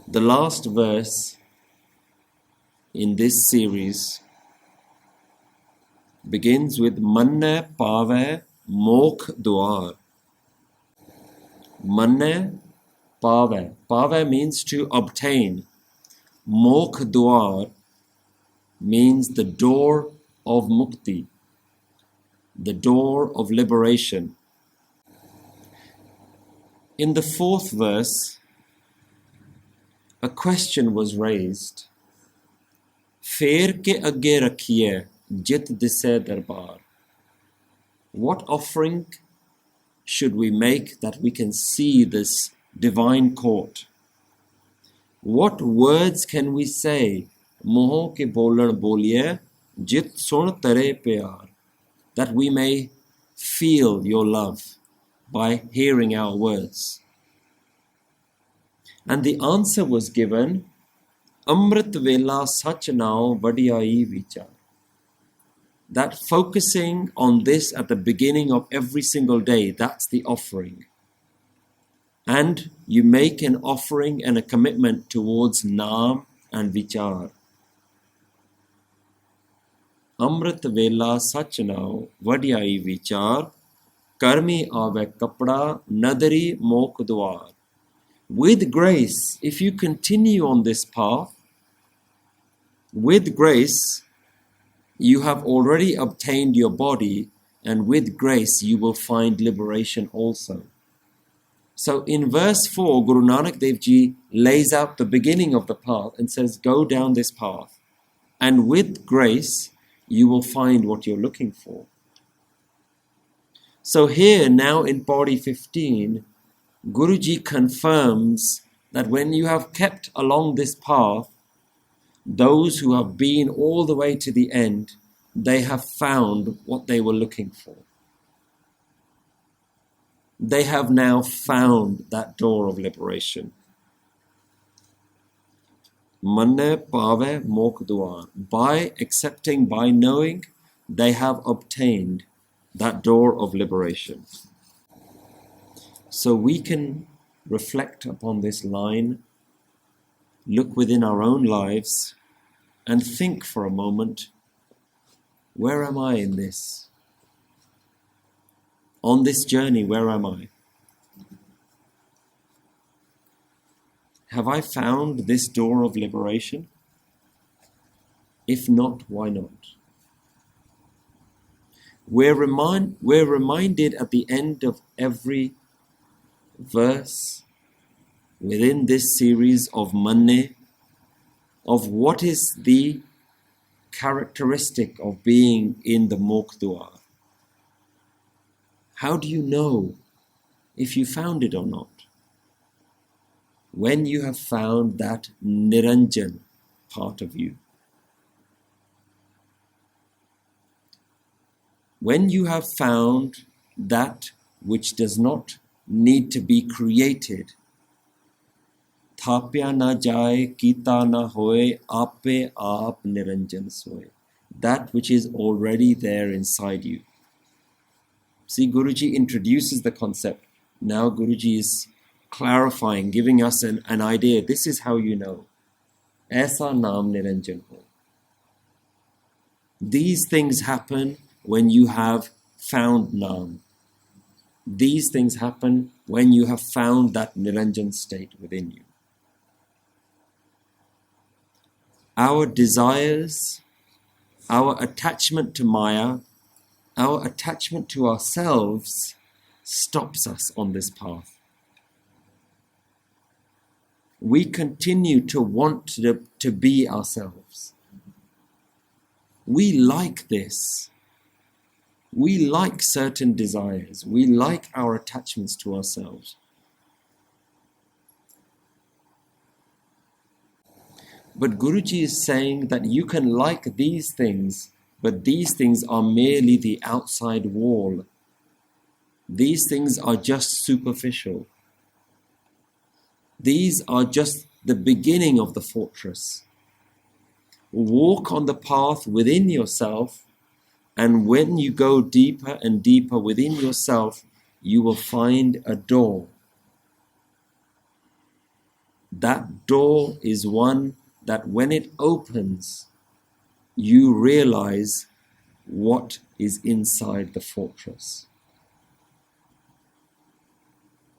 The last verse in this series begins with Mannai Paavahi Mokh Du-aar. Mannai Paavahi. Paavahi means to obtain. Mokh Du-aar means the door of Mukti, the door of liberation. In the fourth verse, a question was raised. Fer ke agge rakhiye jit dise darbar. What offering should we make that we can see this divine court? What words can we say? Moh ke bolan boliye jit sun tarai pyar. That we may feel your love by hearing our words. And the answer was given, Amrit vela sach nao vadiyai vichar. That focusing on this at the beginning of every single day, that's the offering. And you make an offering and a commitment towards naam and vichar. Amrit vela sach nao vadiyai vichar, karmi ave kapda nadari mokh Du-aar. With grace, if you continue on this path, with grace, you have already obtained your body, and with grace you will find liberation also. So in verse 4, Guru Nanak Dev Ji lays out the beginning of the path and says, go down this path, and with grace you will find what you're looking for. So here now in Pauri 15, Guruji confirms that when you have kept along this path, those who have been all the way to the end, they have found what they were looking for. They have now found that door of liberation. Mannai Paavahi Mokh Du-aar. By accepting, by knowing, they have obtained that door of liberation. So we can reflect upon this line, look within our own lives, and think for a moment, where am I in this? On this journey, where am I? Have I found this door of liberation? If not, why not? We're reminded at the end of every verse within this series of Mannai of what is the characteristic of being in the Mokh Du-aar. How do you know if you found it or not? When you have found that niranjan part of you. When you have found that which does not need to be created. Thapya na jaye, kita na hoye, ape aap niranjan soye. That which is already there inside you. See, Guruji introduces the concept. Now Guruji is clarifying, giving us an idea. This is how you know. Aisaa naam niranjan ho. These things happen when you have found naam. These things happen when you have found that niranjan state within you. Our desires, our attachment to Maya, our attachment to ourselves stops us on this path. We continue to want to be ourselves. We like this. We like certain desires. We like our attachments to ourselves. But Guruji is saying that you can like these things, but these things are merely the outside wall. These things are just superficial. These are just the beginning of the fortress. Walk on the path within yourself, and when you go deeper and deeper within yourself, you will find a door. That door is one that when it opens, you realize what is inside the fortress.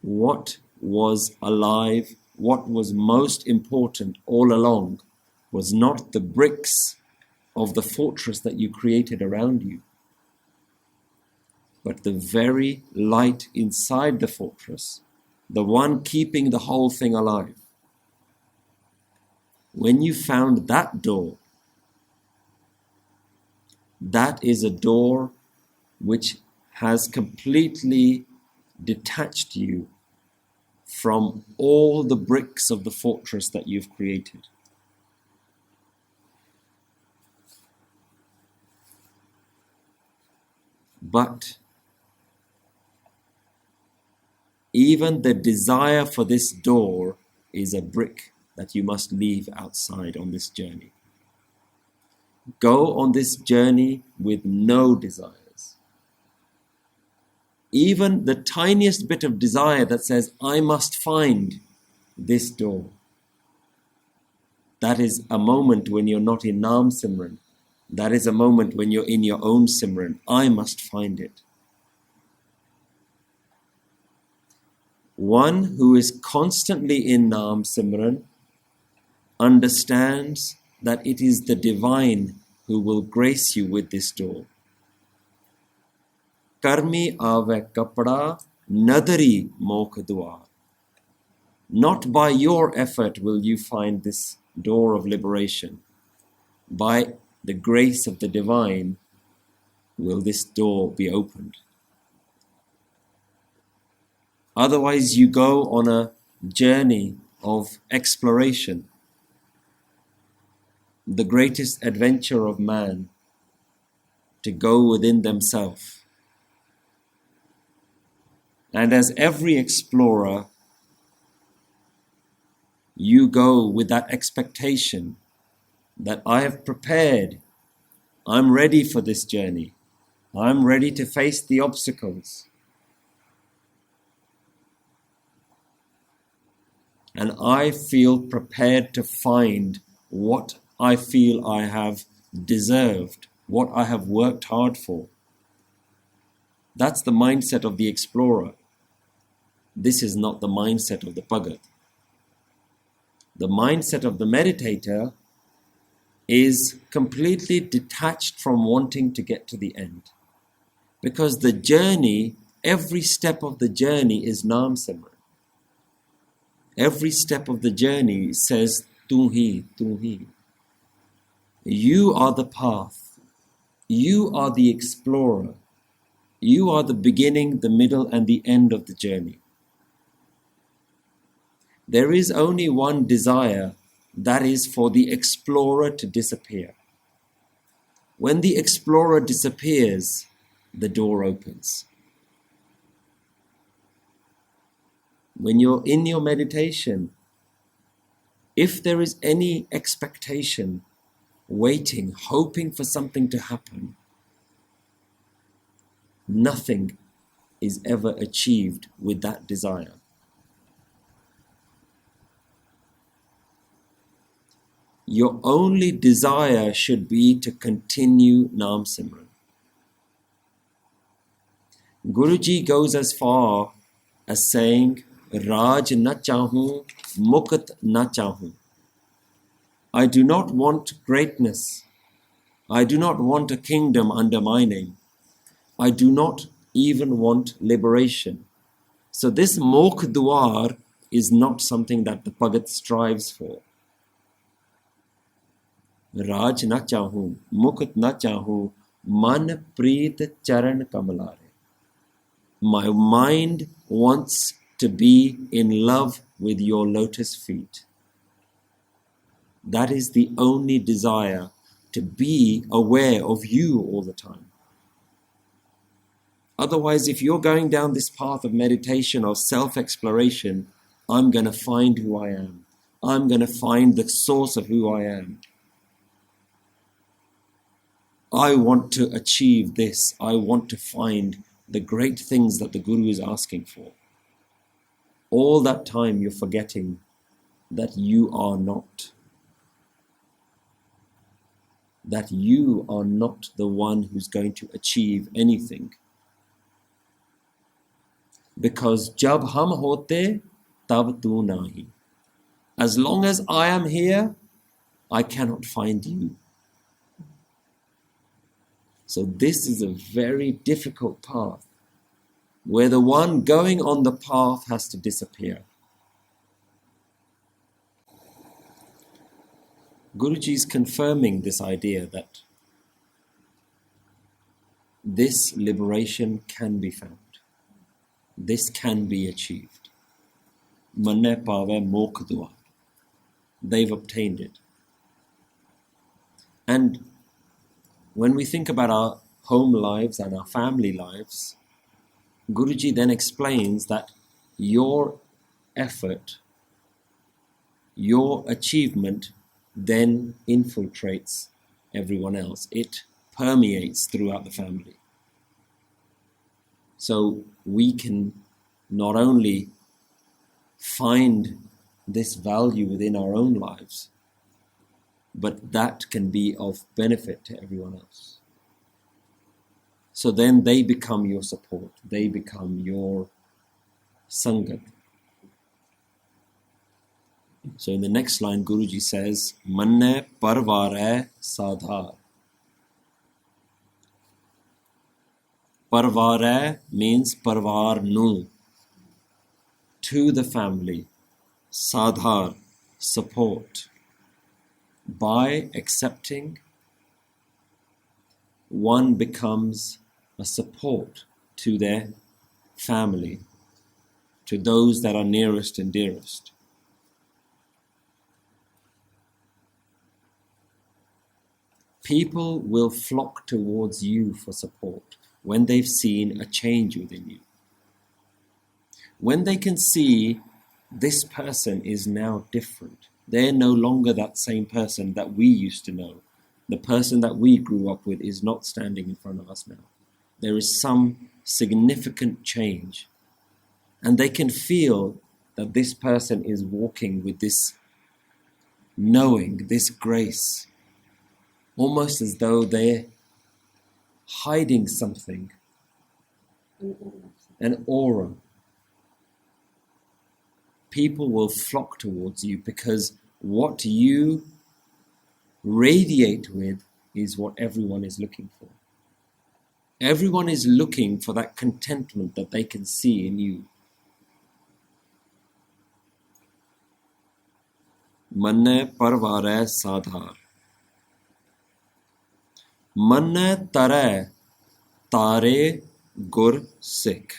What was alive, what was most important all along was not the bricks of the fortress that you created around you, but the very light inside the fortress, the one keeping the whole thing alive. When you found that door, that is a door which has completely detached you from all the bricks of the fortress that you've created. But even the desire for this door is a brick that you must leave outside on this journey. Go on this journey with no desires. Even the tiniest bit of desire that says, I must find this door. That is a moment when you're not in Naam Simran. That is a moment when you're in your own Simran. I must find it. One who is constantly in Naam Simran understands that it is the divine who will grace you with this door. Karmi aave kapda nadari Mokh Du-aar. Not by your effort will you find this door of liberation. By the grace of the divine will this door be opened. Otherwise you go on a journey of exploration, the greatest adventure of man, to go within themselves. And as every explorer, you go with that expectation that I have prepared, I'm ready for this journey, I'm ready to face the obstacles. And I feel prepared to find what I feel I have deserved, what I have worked hard for. That's the mindset of the explorer. This is not the mindset of the Bhagat. The mindset of the meditator is completely detached from wanting to get to the end. Because the journey, every step of the journey is Naam Simran. Every step of the journey says, Tu hi, tu hi. You are the path. You are the explorer. You are the beginning, the middle, and the end of the journey. There is only one desire, that is for the explorer to disappear. When the explorer disappears, the door opens. When you're in your meditation, if there is any expectation, waiting, hoping for something to happen, nothing is ever achieved with that desire. Your only desire should be to continue Naam Simran. Guruji goes as far as saying, Raj na chahu, Mukt na chahu. I do not want greatness. I do not want a kingdom under my name. I do not even want liberation. So this Mokh Du-aar is not something that the Bhagat strives for. Raj na chahu, Mukt na chahu, Man preet charan kamalare. My mind wants to be in love with your lotus feet. That is the only desire, to be aware of you all the time. Otherwise, if you're going down this path of meditation or self-exploration, I'm going to find who I am. I'm going to find the source of who I am. I want to achieve this. I want to find the great things that the Guru is asking for. All that time you're forgetting that you are not. That you are not the one who's going to achieve anything. Because jab hum hote, tab tu nahi. As long as I am here, I cannot find you. So this is a very difficult path, where the one going on the path has to disappear. Guruji is confirming this idea that this liberation can be found. This can be achieved. Mannai Paavahi Mokh Du-aar. They've obtained it. And when we think about our home lives and our family lives, Guruji then explains that your effort, your achievement then infiltrates everyone else. It permeates throughout the family. So we can not only find this value within our own lives, but that can be of benefit to everyone else. So then they become your support. They become your sangat. So in the next line, Guruji says, Mannai parvaarai saaDhaar. Parvaarai means parvar nu, to the family. saaDhaar, support. By accepting, one becomes a support to their family, to those that are nearest and dearest. People will flock towards you for support when they've seen a change within you. When they can see this person is now different. They're no longer that same person that we used to know. The person that we grew up with is not standing in front of us now. There is some significant change. And they can feel that this person is walking with this knowing, this grace, almost as though they're hiding something, an aura. People will flock towards you because what you radiate with is what everyone is looking for. Everyone is looking for that contentment that they can see in you. Mannai parvaarai saaDhaar. Mannai tarai, taaray gur Sikh.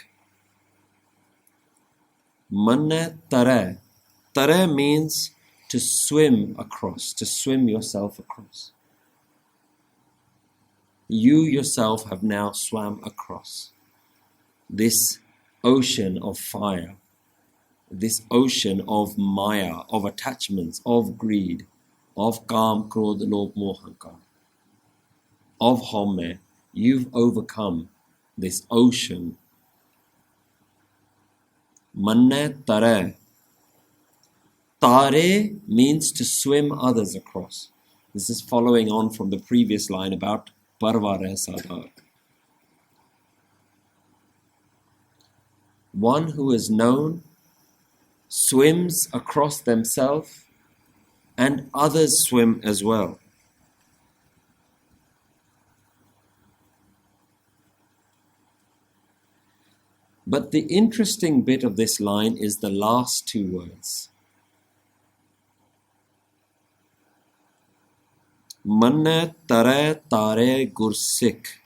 Mannai tarai. Tarai means to swim across, to swim yourself across. You yourself have now swam across this ocean of fire, this ocean of maya, of attachments, of greed, of kaam, krodh, lobh, moh, ahankar, of home. You've overcome this ocean. Mannai tarai. Taray means to swim others across. This is following on from the previous line about parvaarai saaDhaar. One who is known swims across themselves and others swim as well. But the interesting bit of this line is the last two words. Mannai tarai taaray gur Sikh.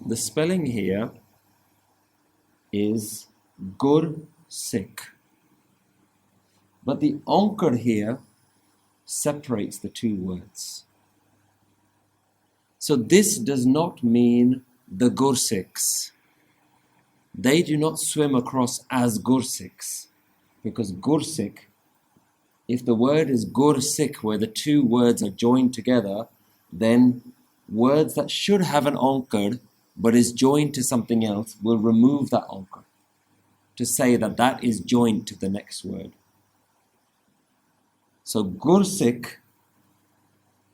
The spelling here is gur Sikh. But the onkar here separates the two words. So this does not mean the gur Sikhs. They do not swim across as gur Sikhs, because gur Sikh, if the word is gur Sikh, where the two words are joined together, then words that should have an onkar but is joined to something else will remove that onkar to say that that is joined to the next word. So Gursikh,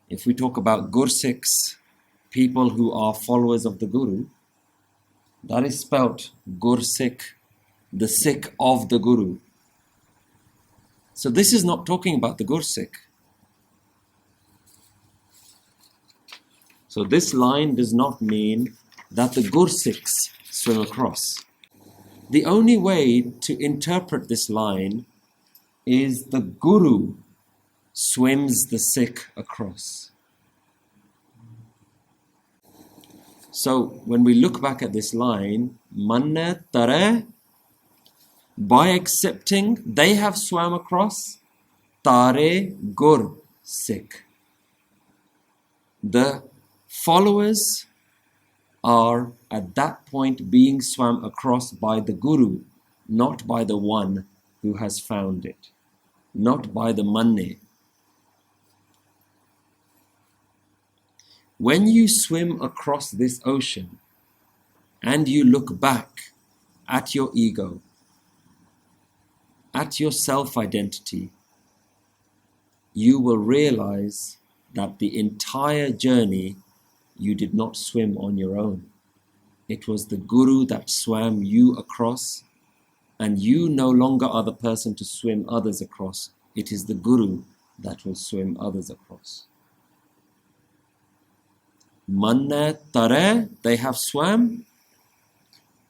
if we talk about Gursikhs, people who are followers of the Guru, that is spelt Gursikh, the Sikh of the Guru. So this is not talking about the Gursikh. So this line does not mean that the Gursikhs swim across. The only way to interpret this line is the Guru swims the Sikh across. So when we look back at this line, Mannai tarai, by accepting they have swam across, taray gur Sikh. The followers are at that point being swam across by the Guru, not by the one who has found it, not by the Mannai. When you swim across this ocean and you look back at your ego, at your self-identity, you will realize that the entire journey you did not swim on your own. It was the Guru that swam you across, and you no longer are the person to swim others across. It is the Guru that will swim others across. Mannai tarai, they have swam.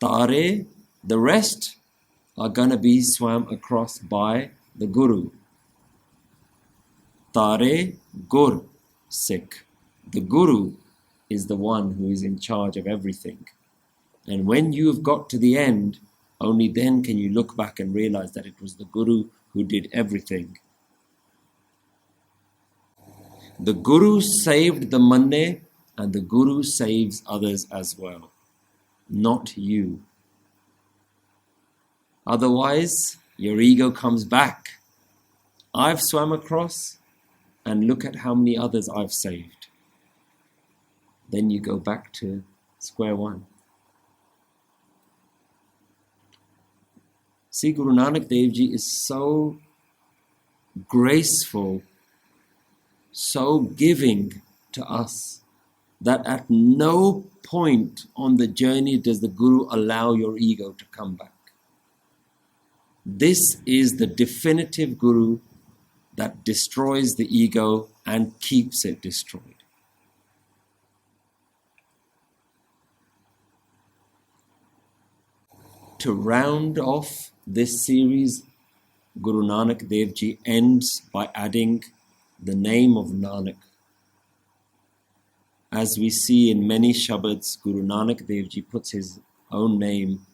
Taray, the rest are going to be swam across by the Guru. Taray gur Sikh. The Guru is the one who is in charge of everything. And when you've got to the end, only then can you look back and realize that it was the Guru who did everything. The Guru saved the Mannai, and the Guru saves others as well, not you. Otherwise, your ego comes back. I've swam across, and look at how many others I've saved. Then you go back to square one. See, Guru Nanak Dev Ji is so graceful, so giving to us, that at no point on the journey does the Guru allow your ego to come back. This is the definitive Guru that destroys the ego and keeps it destroyed. To round off this series, Guru Nanak Dev Ji ends by adding the name of Nanak. As we see in many Shabads, Guru Nanak Dev Ji puts his own name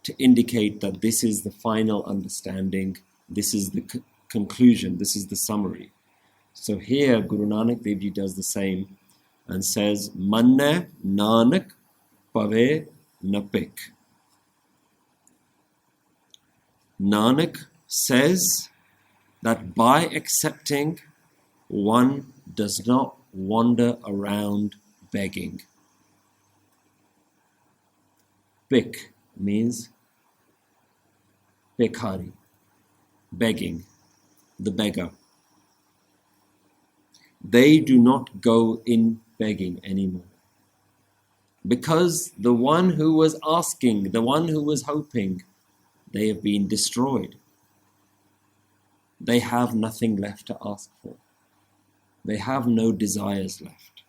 to indicate that this is the final understanding, this is the conclusion, this is the summary. So here Guru Nanak Dev Ji does the same and says, Mannai Nanak Paavahi Mokh. Nanak says that by accepting, one does not wander around begging. Bhikh means bhikkhari, begging, the beggar. They do not go in begging anymore. Because the one who was asking, the one who was hoping, they have been destroyed. They have nothing left to ask for. They have no desires left.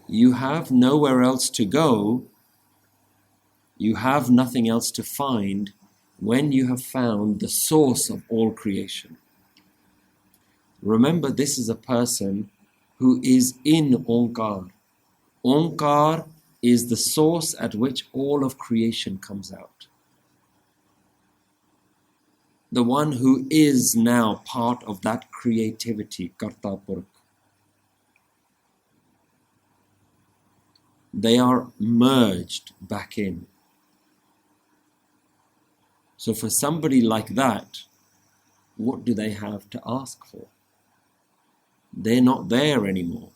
You have nowhere else to go. You have nothing else to find when you have found the source of all creation. Remember, this is a person who is in Omkar. Omkar is the source at which all of creation comes out. The one who is now part of that creativity, Karta Purkh. They are merged back in. So for somebody like that, what do they have to ask for? They're not there anymore.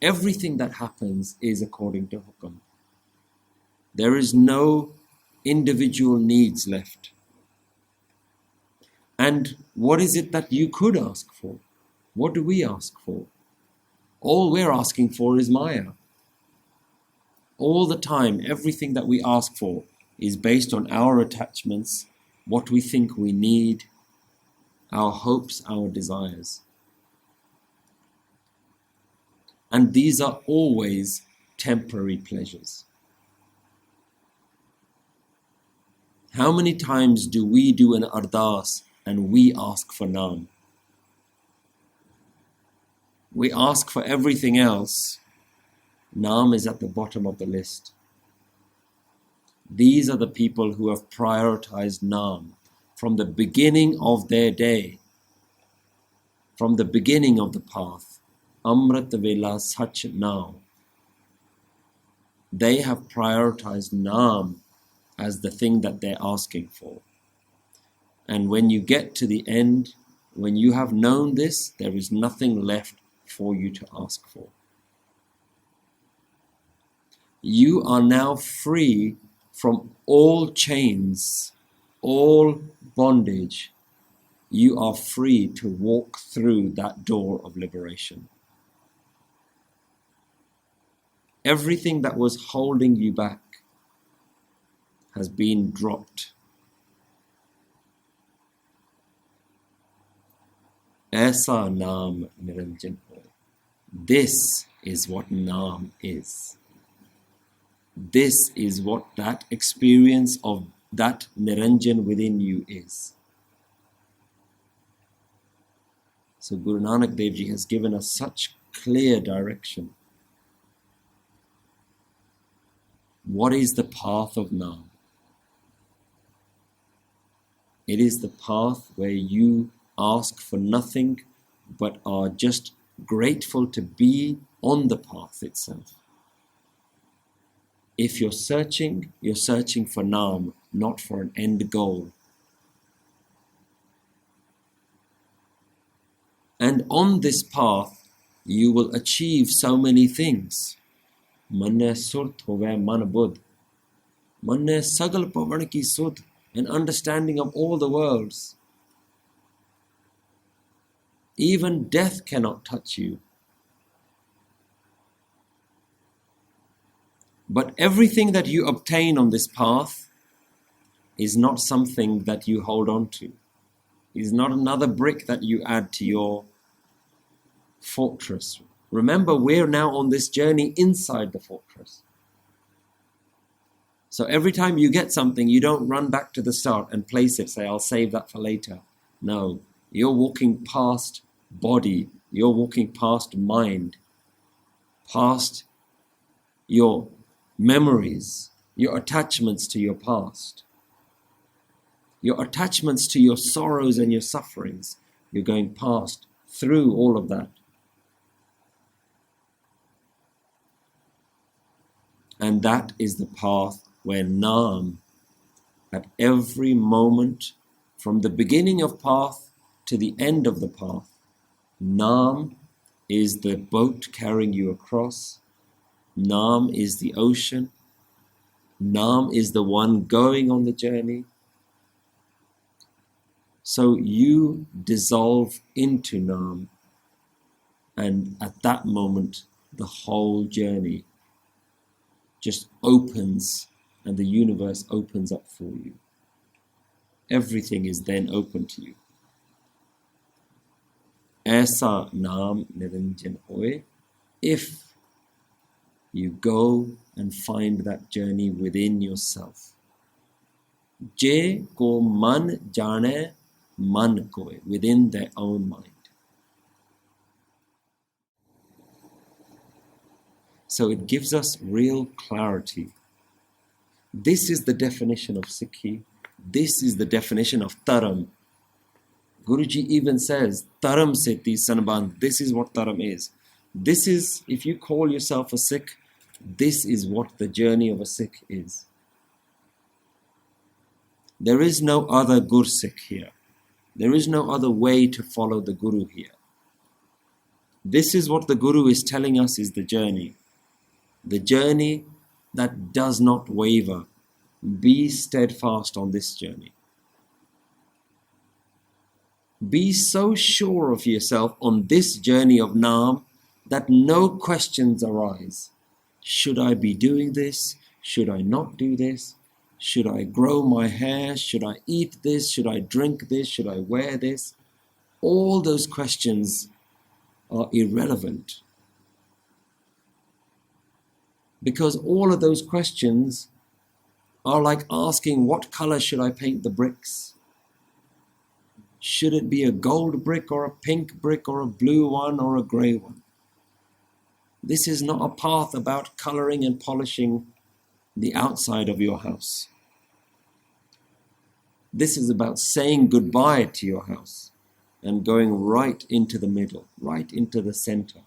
Everything that happens is according to Hukam. There is no individual needs left. And what is it that you could ask for? What do we ask for? All we're asking for is Maya. All the time, everything that we ask for is based on our attachments, what we think we need, our hopes, our desires. And these are always temporary pleasures. How many times do we do an ardas and we ask for Naam? We ask for everything else. Naam is at the bottom of the list. These are the people who have prioritized Naam from the beginning of their day, from the beginning of the path. Amrit Vela Sach Now. They have prioritized Naam as the thing that they're asking for. And when you get to the end, when you have known this, there is nothing left for you to ask for. You are now free from all chains, all bondage. You are free to walk through that door of liberation. Everything that was holding you back has been dropped. Aisaa Naam niranjan. This is what Naam is. This is what that experience of that niranjan within you is. So Guru Nanak Dev Ji has given us such clear direction. What is the path of Naam? It is the path where you ask for nothing but are just grateful to be on the path itself. If you're searching for Naam, not for an end goal. And on this path, you will achieve so many things. Mannai surt hove man budh. Mannai sagal pavan ki sudh. An understanding of all the worlds. Even death cannot touch you. But everything that you obtain on this path is not something that you hold on to. Is not another brick that you add to your fortress. Remember, we're now on this journey inside the fortress. So every time you get something, you don't run back to the start and place it, say, I'll save that for later. No, you're walking past body, you're walking past mind, past your memories, your attachments to your past, your attachments to your sorrows and your sufferings. You're going past, through all of that. And that is the path where Naam, at every moment, from the beginning of path to the end of the path, Naam is the boat carrying you across. Naam is the ocean. Naam is the one going on the journey. So you dissolve into Naam, and at that moment, the whole journey just opens, and the universe opens up for you. Everything is then open to you. Aisaa Naam niranjan hoye. If you go and find that journey within yourself. Je ko man jaanai man koe, within their own mind. So it gives us real clarity. This is the definition of Sikhi. This is the definition of Dharam. Guruji even says, Dharam seti sanbandh. This is what Dharam is. This is, if you call yourself a Sikh, this is what the journey of a Sikh is. There is no other Gur-Sikh here. There is no other way to follow the Guru here. This is what the Guru is telling us is the journey. The journey that does not waver. Be steadfast on this journey. Be so sure of yourself on this journey of Naam that no questions arise. Should I be doing this? Should I not do this? Should I grow my hair? Should I eat this? Should I drink this? Should I wear this? All those questions are irrelevant, because all of those questions are like asking, what color should I paint the bricks? Should it be a gold brick or a pink brick or a blue one or a grey one? This is not a path about coloring and polishing the outside of your house. This is about saying goodbye to your house and going right into the middle, right into the center.